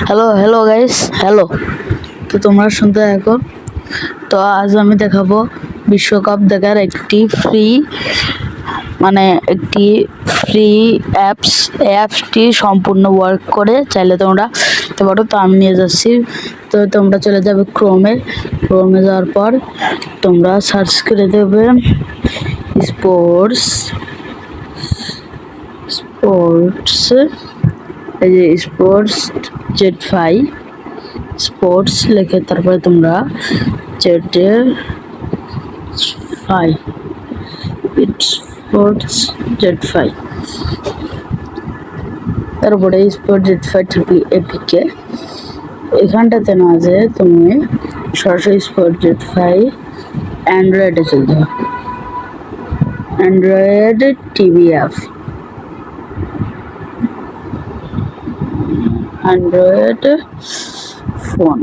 Hello hello guys, hello. তো তোমরা শুনতে থাকো। তো আজ আমি দেখাবো বিশ্বকাপ দেখার একটি ফ্রি অ্যাপসটি সম্পূর্ণ ওয়ার্ক করে চাইলে তোমরা দেখতে পারো। তো আমি নিয়ে যাচ্ছি। তো তোমরা চলে যাবে ক্রোমে যাওয়ার পর তোমরা সার্চ করে দেবে স্পোর্টস এই যে স্পোর্টস লিখে তারপরে তোমরা Z5 স্পোর্টস Z5 তারপরে স্পোর্টস Z5 এপিকে এখানটাতে না যে তুমি সরাসরি স্পোর্টস Z5 অ্যান্ড্রয়েডে চলে যাও। Android TV app, Android phone.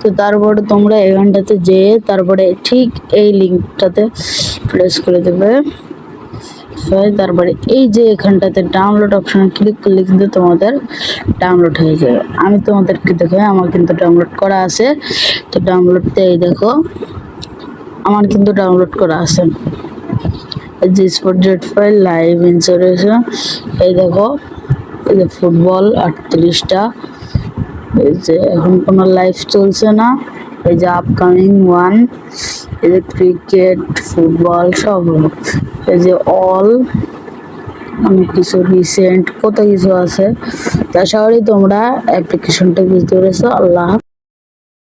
তো তারপরে তোমরা এখানটাতে যেয়ে তারপরে ঠিক এই লিঙ্কটাতে প্রেস করে দেবে। তারপরে এই যে এখানটাতে ডাউনলোড অপশনে ক্লিক করলে কিন্তু তোমাদের ডাউনলোড হয়ে যাবে। আমি তোমাদেরকে দেখাই, আমার কিন্তু ডাউনলোড করা আছে। তো ডাউনলোডতে এই দেখো আমার কিন্তু ডাউনলোড করা আছে। এই যে স্পোর্টস Z5 লাইভ ইন্স্যুরেন্স, এই দেখো এই যে ফুটবল 38টা, এই যে এখন কোনো লাইভ চলছে না, এই যে আপকামিং ওয়ান, এই যে ক্রিকেট ফুটবল সব হলো, এই যে অল অনেক কিছু রিসেন্ট কত কিছু আছে। তা আশা করি তোমরা অ্যাপ্লিকেশনটা বুঝতে পেরেছো। আল্লাহ।